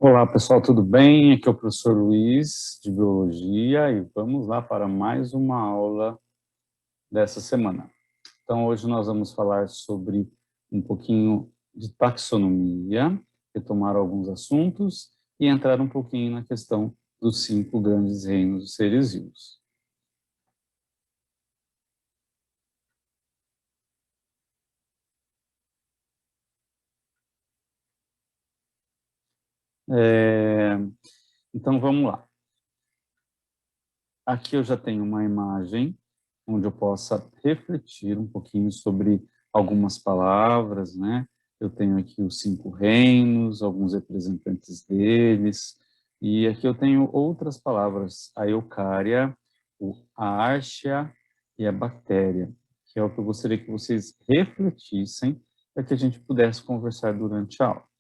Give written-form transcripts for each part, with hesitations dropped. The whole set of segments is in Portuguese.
Olá, pessoal, tudo bem? Aqui é o professor Luiz, de Biologia, e vamos lá para mais uma aula dessa semana. Então, hoje nós vamos falar sobre um pouquinho de taxonomia, retomar alguns assuntos e entrar um pouquinho na questão dos 5 grandes reinos dos seres vivos. Então, vamos lá. Aqui eu já tenho uma imagem onde eu possa refletir um pouquinho sobre algumas palavras, né? Eu tenho aqui os 5 reinos, alguns representantes deles, e aqui eu tenho outras palavras, a eucária, a árchea e a bactéria, que é o que eu gostaria que vocês refletissem para que a gente pudesse conversar durante a aula.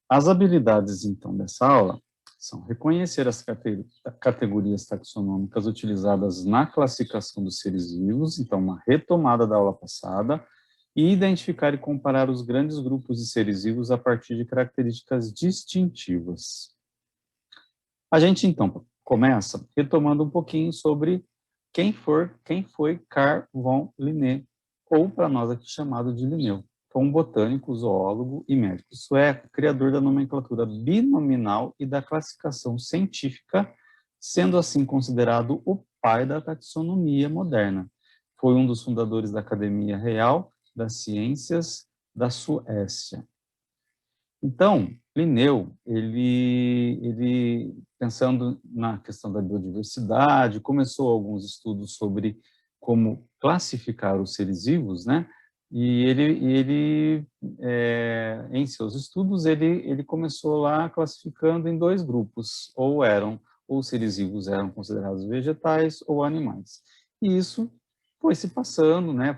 As habilidades, então, dessa aula são reconhecer as categorias taxonômicas utilizadas na classificação dos seres vivos, então, uma retomada da aula passada, e identificar e comparar os grandes grupos de seres vivos a partir de características distintivas. A gente, então, começa retomando um pouquinho sobre quem foi Carl von Linné, ou para nós aqui chamado de Linneu. Foi um botânico, zoólogo e médico sueco, criador da nomenclatura binominal e da classificação científica, sendo assim considerado o pai da taxonomia moderna. Foi um dos fundadores da Academia Real das Ciências da Suécia. Então, Linneu, ele pensando na questão da biodiversidade, começou alguns estudos sobre como classificar os seres vivos, né? E em seus estudos, ele começou lá classificando em 2 grupos, ou os seres vivos eram considerados vegetais ou animais. E isso foi se passando, né?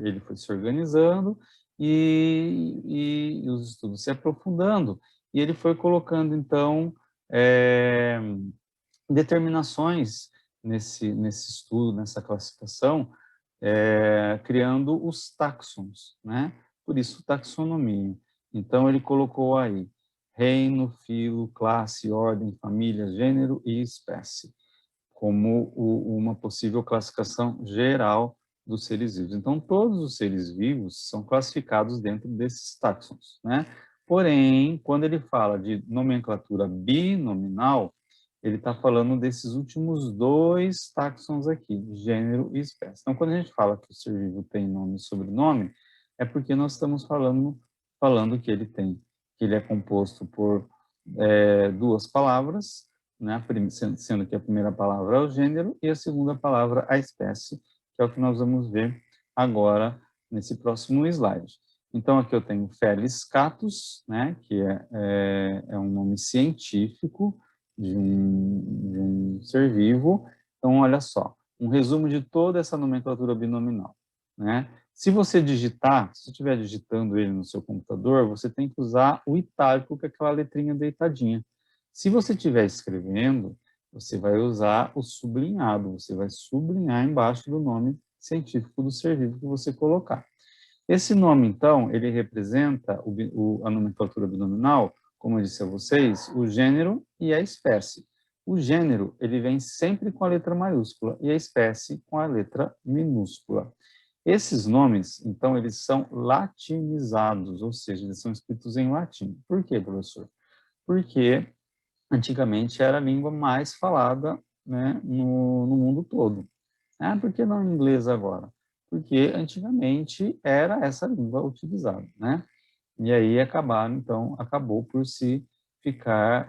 Ele foi se organizando, e os estudos se aprofundando, e ele foi colocando, então, determinações nesse estudo, nessa classificação, criando os táxons, né? Por isso, taxonomia. Então, ele colocou aí reino, filo, classe, ordem, família, gênero e espécie, como uma possível classificação geral dos seres vivos. Então, todos os seres vivos são classificados dentro desses táxons, né? Porém, quando ele fala de nomenclatura binominal, ele está falando desses últimos 2 táxons aqui, gênero e espécie. Então, quando a gente fala que o ser vivo tem nome e sobrenome, é porque nós estamos falando que ele é composto por 2 palavras, né, sendo que a primeira palavra é o gênero e a segunda palavra a espécie, que é o que nós vamos ver agora nesse próximo slide. Então, aqui eu tenho Felis catus, né, que é um nome científico de um ser vivo. Então, olha só, um resumo de toda essa nomenclatura binominal, né? Se você digitar, se você estiver digitando ele no seu computador, você tem que usar o itálico, que é aquela letrinha deitadinha. Se você estiver escrevendo, você vai usar o sublinhado, você vai sublinhar embaixo do nome científico do ser vivo que você colocar. Esse nome, então, ele representa a nomenclatura binominal, como eu disse a vocês, o gênero e a espécie. O gênero, ele vem sempre com a letra maiúscula e a espécie com a letra minúscula. Esses nomes, então, eles são latinizados, ou seja, eles são escritos em latim. Por quê, professor? Porque antigamente era a língua mais falada, né, no mundo todo. Ah, por que não em inglês agora? Porque antigamente era essa língua utilizada, né? E aí acabou por se ficar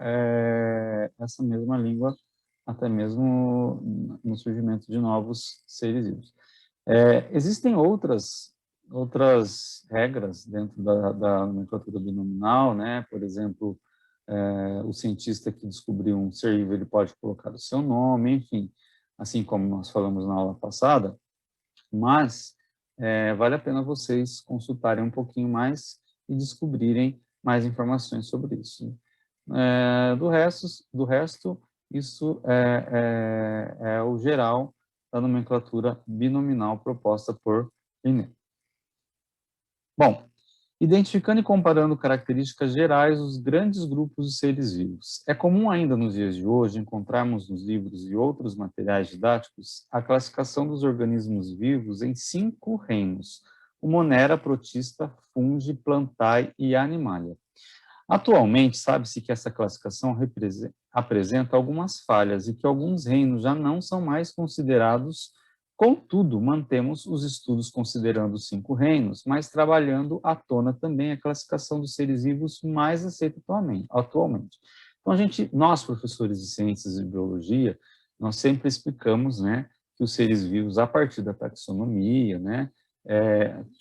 essa mesma língua até mesmo no surgimento de novos seres vivos. Existem outras regras dentro da nomenclatura binominal, né? Por exemplo, o cientista que descobriu um ser vivo, ele pode colocar o seu nome, enfim, assim como nós falamos na aula passada, mas vale a pena vocês consultarem um pouquinho mais e descobrirem mais informações sobre isso. Do resto, Isso é o geral da nomenclatura binominal proposta por Linné. Bom, identificando e comparando características gerais dos grandes grupos de seres vivos. É comum ainda nos dias de hoje encontrarmos nos livros e outros materiais didáticos a classificação dos organismos vivos em 5 reinos: o Monera, Protista, Fungi, Plantae e Animalia. Atualmente, sabe-se que essa classificação apresenta algumas falhas e que alguns reinos já não são mais considerados. Contudo, mantemos os estudos considerando os 5 reinos, mas trabalhando à tona também a classificação dos seres vivos mais aceita atualmente. Então, nós, professores de ciências e biologia, nós sempre explicamos, né, que os seres vivos, a partir da taxonomia, né,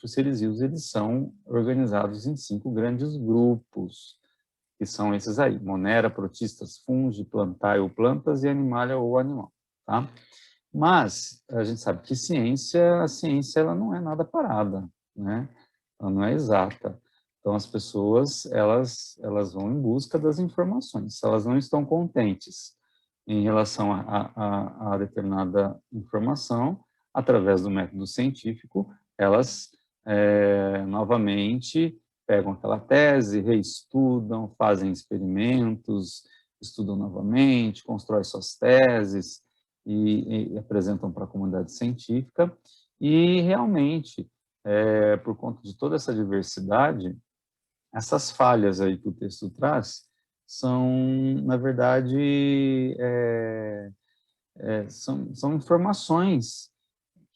os seres vivos eles são organizados em 5 grandes grupos, que são esses aí: Monera, Protistas, Fungi, Plantae ou plantas e Animalia ou animal, tá? Mas a gente sabe que a ciência ela não é nada parada, né? Ela não é exata. Então as pessoas elas vão em busca das informações. Se elas não estão contentes em relação a determinada informação, através do método científico, elas novamente pegam aquela tese, reestudam, fazem experimentos, estudam novamente, constroem suas teses e apresentam para a comunidade científica. E realmente, por conta de toda essa diversidade, essas falhas aí que o texto traz são, na verdade, são informações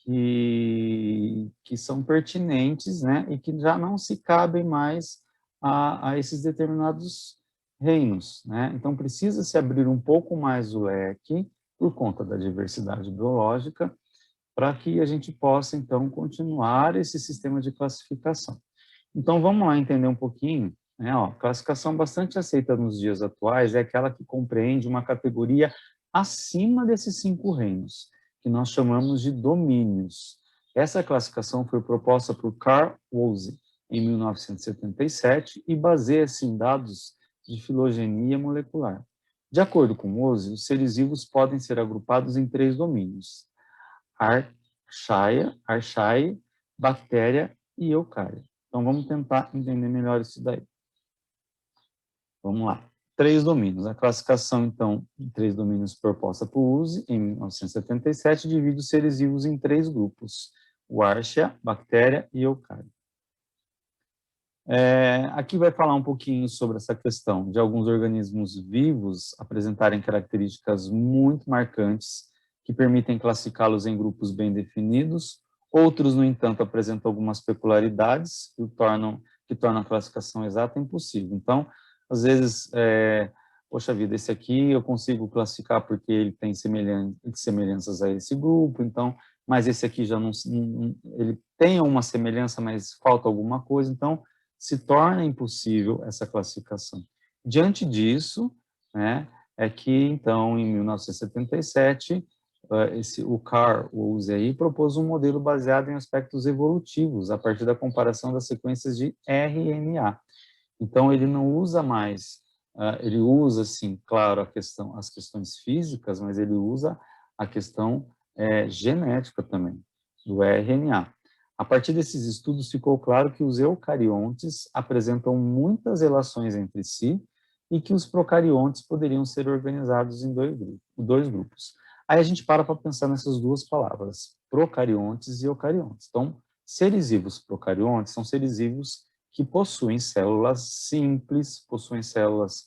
que são pertinentes, né, e que já não se cabem mais a esses determinados reinos, né? Então, precisa se abrir um pouco mais o leque, por conta da diversidade biológica, para que a gente possa, então, continuar esse sistema de classificação. Então, vamos lá entender um pouquinho, né? Classificação bastante aceita nos dias atuais é aquela que compreende uma categoria acima desses 5 reinos, que nós chamamos de domínios. Essa classificação foi proposta por Carl Woese em 1977 e baseia-se em dados de filogenia molecular. De acordo com Woese, os seres vivos podem ser agrupados em 3 domínios: Archaea, bactéria e eucária. Então, vamos tentar entender melhor isso daí. Vamos lá. 3 domínios. A classificação, então, de 3 domínios proposta por Woese, em 1977, divide os seres vivos em 3 grupos: o Archaea, bactéria e eucária. Aqui vai falar um pouquinho sobre essa questão de alguns organismos vivos apresentarem características muito marcantes que permitem classificá-los em grupos bem definidos. Outros, no entanto, apresentam algumas peculiaridades que tornam a classificação exata impossível. Então, às vezes, poxa vida, esse aqui eu consigo classificar porque ele tem semelhanças a esse grupo, então, mas esse aqui já não, ele tem uma semelhança, mas falta alguma coisa, então se torna impossível essa classificação. Diante disso, né, é que, então, em 1977, o Carl Woese aí propôs um modelo baseado em aspectos evolutivos, a partir da comparação das sequências de RNA. Então, ele não usa mais, ele usa, sim, claro, as questões físicas, mas ele usa a questão genética também, do RNA. A partir desses estudos, ficou claro que os eucariontes apresentam muitas relações entre si e que os procariontes poderiam ser organizados em 2 grupos. Aí a gente para pensar nessas 2 palavras, procariontes e eucariontes. Então, seres vivos procariontes são seres vivos que possuem células simples, possuem células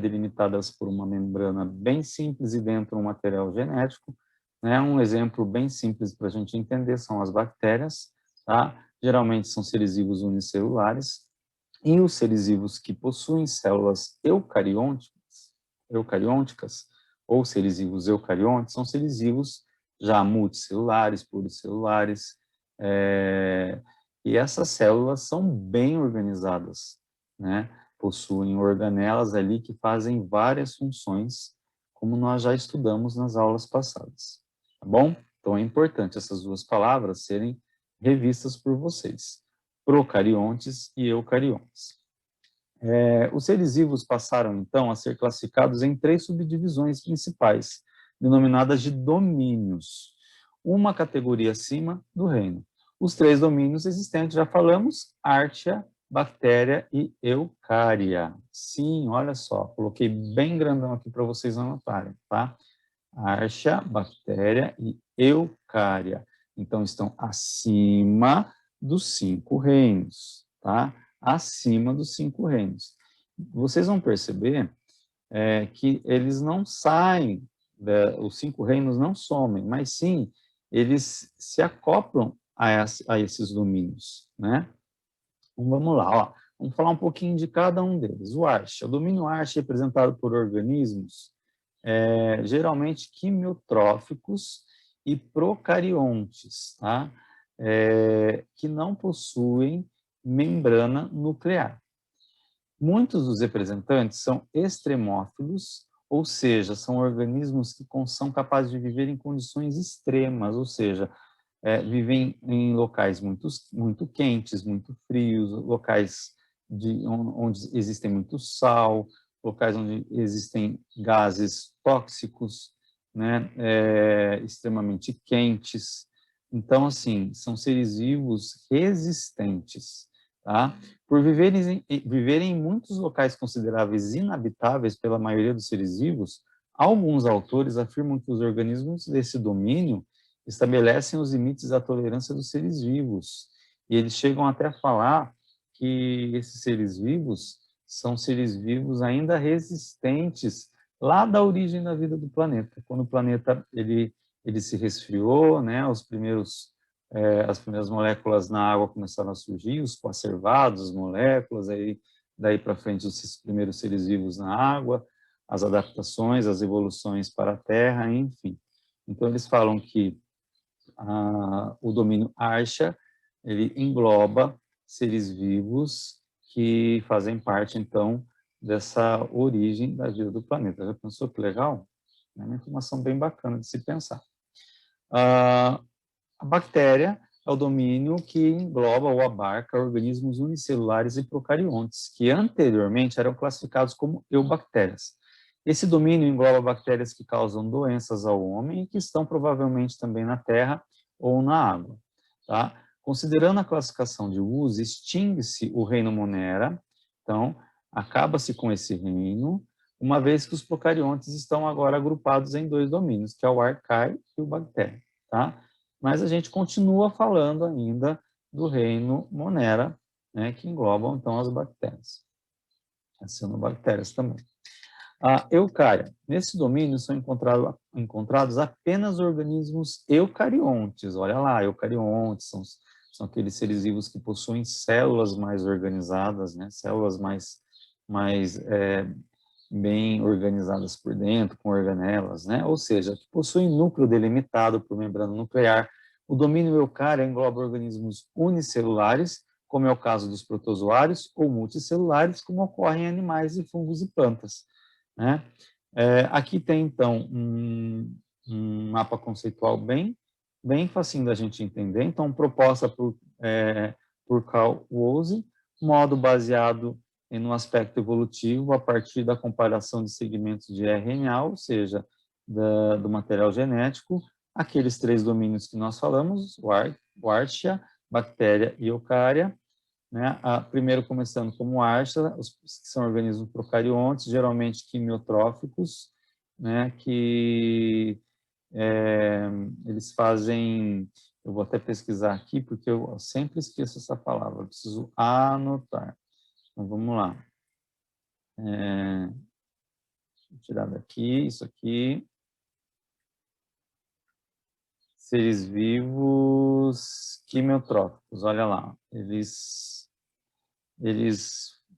delimitadas por uma membrana bem simples e dentro um material genético. Um exemplo bem simples para a gente entender são as bactérias, tá? Geralmente são seres vivos unicelulares, e os seres vivos que possuem células eucariônicas ou seres vivos eucariontes são seres vivos já multicelulares, pluricelulares, e essas células são bem organizadas, né? Possuem organelas ali que fazem várias funções, como nós já estudamos nas aulas passadas. Tá bom? Então, é importante essas 2 palavras serem revistas por vocês: procariontes e eucariontes. Os seres vivos passaram, então, a ser classificados em 3 subdivisões principais, denominadas de domínios, uma categoria acima do reino. Os 3 domínios existentes, já falamos, Archaea, Bactéria e Eucária. Sim, olha só, coloquei bem grandão aqui para vocês anotarem, tá? Archaea, Bactéria e Eucária. Então, estão acima dos 5 reinos, tá? Acima dos 5 reinos. Vocês vão perceber que eles não saem, os 5 reinos não somem, mas sim, eles se acoplam a esses domínios, né? Então, vamos lá, ó. Vamos falar um pouquinho de cada um deles. O Archaea, o domínio Archaea é representado por organismos geralmente quimiotróficos e procariontes, tá? Que não possuem membrana nuclear. Muitos dos representantes são extremófilos, ou seja, são organismos que são capazes de viver em condições extremas, ou seja, vivem em locais muito quentes, muito frios, locais onde existem muito sal, locais onde existem gases tóxicos, né, extremamente quentes. Então, assim, são seres vivos resistentes, tá? Por viverem em muitos locais consideráveis inabitáveis pela maioria dos seres vivos, alguns autores afirmam que os organismos desse domínio estabelecem os limites da tolerância dos seres vivos. E eles chegam até a falar que esses seres vivos são seres vivos ainda resistentes lá da origem da vida do planeta. Quando o planeta ele se resfriou, né, as primeiras moléculas na água começaram a surgir, os coacervados, as moléculas, aí daí para frente os primeiros seres vivos na água, as adaptações, as evoluções para a Terra, enfim. Então eles falam que o domínio Archaea, ele engloba seres vivos que fazem parte, então, dessa origem da vida do planeta. Já pensou que legal? É uma informação bem bacana de se pensar. A bactéria é o domínio que engloba ou abarca organismos unicelulares e procariontes, que anteriormente eram classificados como eubactérias. Esse domínio engloba bactérias que causam doenças ao homem e que estão provavelmente também na terra ou na água. Tá? Considerando a classificação de uso, extingue-se o reino Monera, então acaba-se com esse reino, uma vez que os procariontes estão agora agrupados em 2 domínios, que é o Archaea e o Bactéria. Tá? Mas a gente continua falando ainda do reino Monera, né, que englobam então as bactérias, as cianobactérias também. A eucária. Nesse domínio são encontrados apenas organismos eucariontes. Olha lá, eucariontes são aqueles seres vivos que possuem células mais organizadas, né? Células mais bem organizadas por dentro, com organelas, né? Ou seja, que possuem núcleo delimitado por membrana nuclear. O domínio eucária engloba organismos unicelulares, como é o caso dos protozoários, ou multicelulares, como ocorre em animais e fungos e plantas, né? Aqui tem, então, um mapa conceitual bem facinho da gente entender. Então, proposta por Carl Woese, modo baseado no aspecto evolutivo a partir da comparação de segmentos de RNA, ou seja, do material genético, aqueles 3 domínios que nós falamos, o Archaea, bactéria e eucária, né? Primeiro começando como Archaea, que são organismos procariontes, geralmente quimiotróficos, né? Que eles fazem, eu vou até pesquisar aqui, porque eu sempre esqueço essa palavra, eu preciso anotar. Então, vamos lá. Vou tirar daqui, isso aqui. Seres vivos quimiotróficos, olha lá. Eles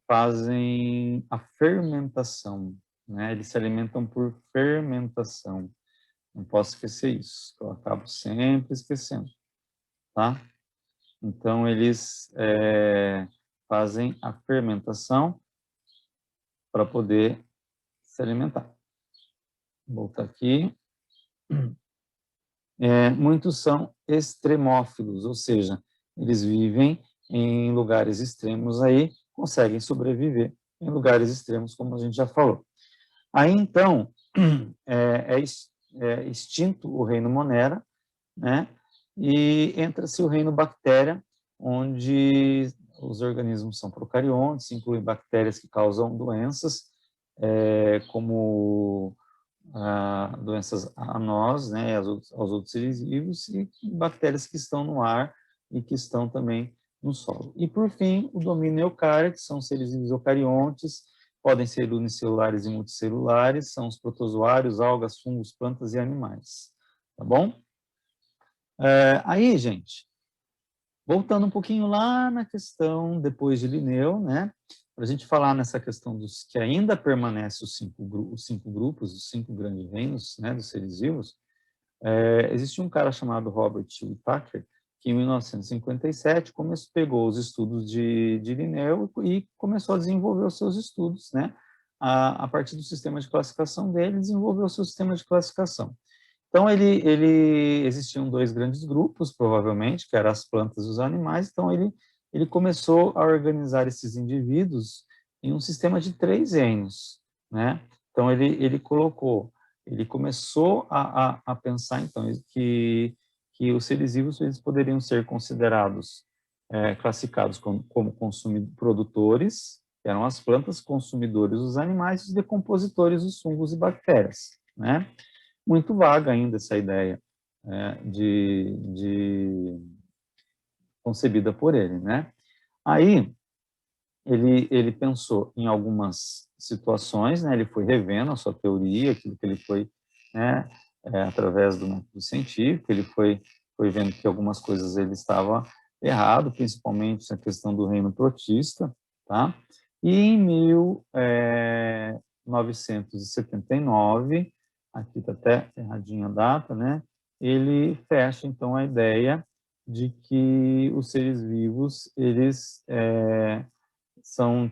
fazem a fermentação, né? Eles se alimentam por fermentação. Não posso esquecer isso, eu acabo sempre esquecendo, tá? Então, eles fazem a fermentação para poder se alimentar. Vou voltar aqui. Muitos são extremófilos, ou seja, eles vivem em lugares extremos aí, conseguem sobreviver em lugares extremos, como a gente já falou. Aí, então, é extinto o reino Monera, né? E entra-se o reino Bactéria, onde os organismos são procariontes, incluem bactérias que causam doenças, como doenças a nós, né, aos outros seres vivos, e bactérias que estão no ar e que estão também no solo. E, por fim, o domínio eucário, que são seres vivos eucariontes, podem ser unicelulares e multicelulares, são os protozoários, algas, fungos, plantas e animais. Tá bom? Aí, gente, voltando um pouquinho lá na questão depois de Linneu, né? Para a gente falar nessa questão dos que ainda permanece os cinco grupos, os 5 grandes reinos, né, dos seres vivos, existe um cara chamado Robert Whittaker, que em 1957 pegou os estudos de Linneu e começou a desenvolver os seus estudos, né? A partir do sistema de classificação dele, desenvolveu o seu sistema de classificação. Então, existiam 2 grandes grupos, provavelmente, que eram as plantas e os animais. Então, ele começou a organizar esses indivíduos em um sistema de 3 reinos, né? Então, ele começou a pensar, então, que os seres vivos eles poderiam ser considerados, classificados como produtores, que eram as plantas, consumidores, os animais, e os decompositores, os fungos e bactérias, né? Muito vaga ainda essa ideia concebida por ele, né? Aí ele pensou em algumas situações, né? Ele foi revendo a sua teoria, aquilo que ele foi, né? Através do método científico, ele foi vendo que algumas coisas ele estava errado, principalmente a questão do reino protista, tá? E em 1979 aqui está até erradinha a data, né? Ele fecha, então, a ideia de que os seres vivos, eles serão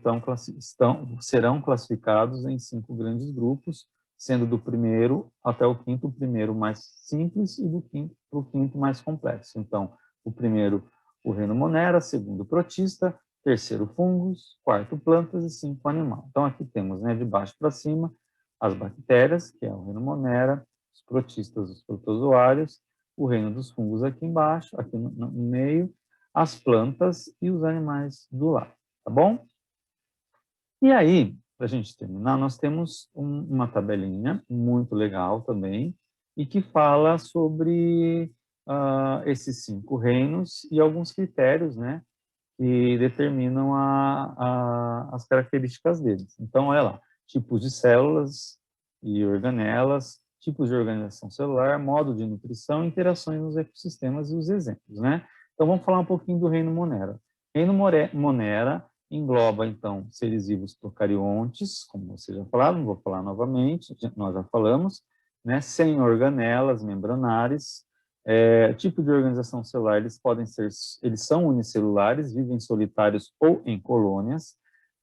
classificados em 5 grandes grupos, sendo do primeiro até o quinto, o primeiro mais simples e do quinto para o quinto mais complexo. Então, o primeiro, o reino Monera, segundo, protista, terceiro, fungos, quarto, plantas e 5, animal. Então, aqui temos, né, de baixo para cima, as bactérias, que é o reino Monera, os protistas, os protozoários, o reino dos fungos aqui embaixo, aqui no meio, as plantas e os animais do lado, tá bom? E aí, para a gente terminar, nós temos uma tabelinha muito legal também, e que fala sobre esses 5 reinos e alguns critérios, né, que determinam as características deles. Então, olha lá, tipos de células e organelas, tipos de organização celular, modo de nutrição, interações nos ecossistemas e os exemplos, né? Então, vamos falar um pouquinho do reino Monera. Reino Monera engloba, então, seres vivos procariontes, como vocês já falaram, não vou falar novamente, nós já falamos, né? Sem organelas membranares, tipo de organização celular, eles são unicelulares, vivem solitários ou em colônias,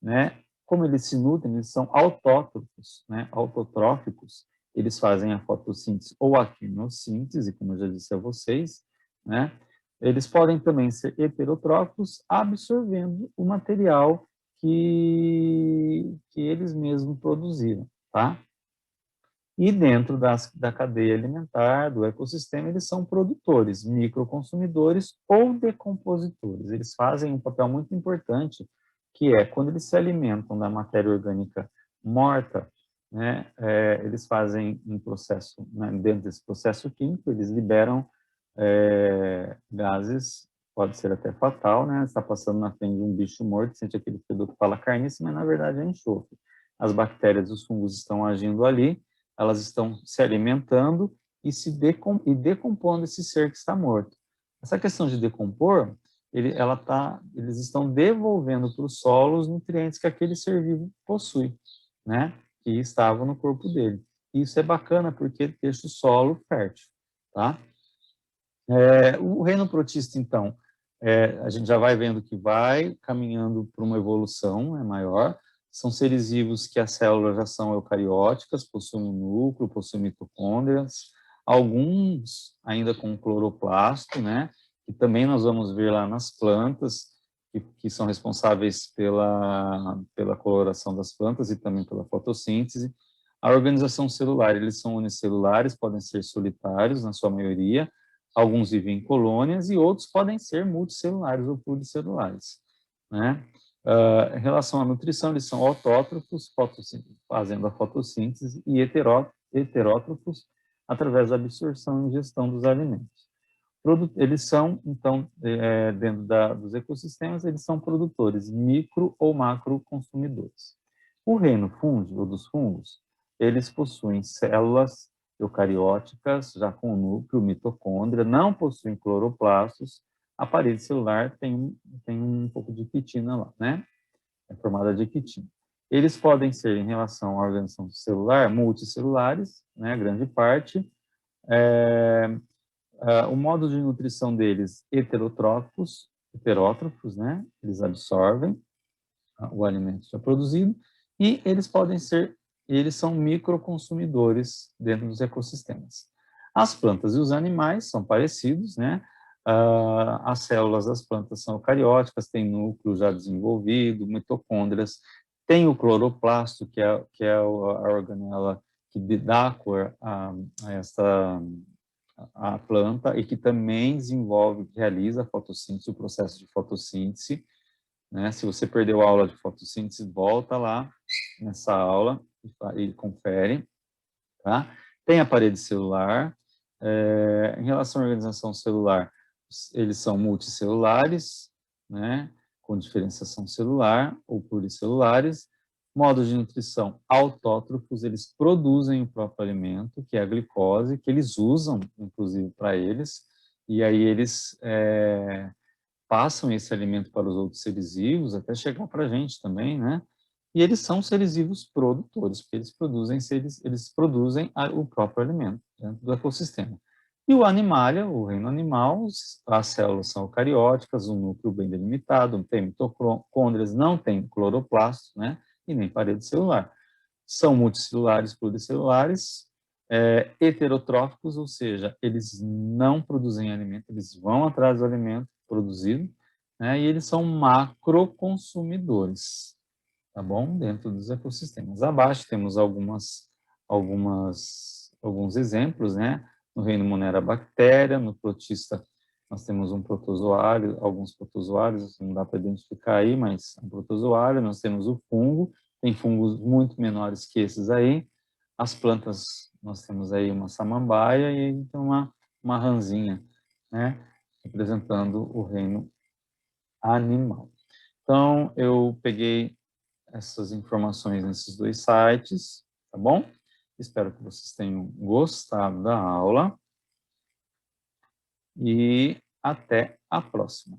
né? Como eles se nutrem, eles são autótrofos, né? Autotróficos, eles fazem a fotossíntese ou a quimiossíntese, como eu já disse a vocês, né? Eles podem também ser heterotróficos, absorvendo o material que eles mesmos produziram, tá? E dentro da cadeia alimentar, do ecossistema, eles são produtores, microconsumidores ou decompositores. Eles fazem um papel muito importante, que é quando eles se alimentam da matéria orgânica morta, né, eles fazem um processo, né, dentro desse processo químico, eles liberam gases, pode ser até fatal, né, está passando na frente de um bicho morto, sente aquele fedor que fala carniça, mas na verdade é enxofre. As bactérias, os fungos estão agindo ali, elas estão se alimentando e decompondo esse ser que está morto. Essa questão de decompor, eles estão devolvendo para o solo os nutrientes que aquele ser vivo possui, né? Que estavam no corpo dele. E isso é bacana porque deixa o solo fértil, tá? O reino protista, então, a gente já vai vendo que vai caminhando para uma evolução maior. São seres vivos que as células já são eucarióticas, possuem um núcleo, possuem mitocôndrias, alguns ainda com cloroplasto, né? Que também nós vamos ver lá nas plantas, que são responsáveis pela coloração das plantas e também pela fotossíntese. A organização celular, eles são unicelulares, podem ser solitários, na sua maioria, alguns vivem em colônias e outros podem ser multicelulares ou pluricelulares, né? Em relação à nutrição, eles são autótrofos, fazendo a fotossíntese, e heterótrofos, através da absorção e ingestão dos alimentos. Eles são, então, dentro dos ecossistemas, eles são produtores micro ou macro consumidores. O reino fúngico, ou dos fungos, eles possuem células eucarióticas, já com núcleo, mitocôndria, não possuem cloroplastos, a parede celular tem um pouco de quitina lá, né? É formada de quitina. Eles podem ser, em relação à organização celular, multicelulares, né, grande parte. O modo de nutrição deles, heterótrofos, né? Eles absorvem o alimento já produzido, e eles são microconsumidores dentro dos ecossistemas. As plantas e os animais são parecidos, né? As células das plantas são eucarióticas, têm núcleo já desenvolvido, mitocôndrias, tem o cloroplasto, que é a organela que dá cor a planta e que também realiza a fotossíntese, o processo de fotossíntese, né? Se você perdeu a aula de fotossíntese, volta lá nessa aula e confere, tá? Tem a parede celular. Em relação à organização celular, eles são multicelulares, né? Com diferenciação celular ou pluricelulares. Modo de nutrição, autótrofos, eles produzem o próprio alimento, que é a glicose, que eles usam, inclusive, para eles, e aí eles passam esse alimento para os outros seres vivos, até chegar para a gente também, né? E eles são seres vivos produtores, porque eles produzem o próprio alimento dentro do ecossistema. E o animalia, o reino animal, as células são eucarióticas, um núcleo bem delimitado, tem mitocôndrias, não tem cloroplastos, né? E nem parede celular. São multicelulares, pluricelulares, heterotróficos, ou seja, eles não produzem alimento, eles vão atrás do alimento produzido, né? E eles são macroconsumidores, tá bom? Dentro dos ecossistemas. Abaixo temos alguns exemplos, né? No reino Monera, bactéria, no protista nós temos um protozoário, alguns protozoários, não dá para identificar aí, mas é um protozoário. Nós temos o fungo, tem fungos muito menores que esses aí. As plantas, nós temos aí uma samambaia e tem uma ranzinha, né? Representando o reino animal. Então, eu peguei essas informações nesses dois sites, tá bom? Espero que vocês tenham gostado da aula e até a próxima.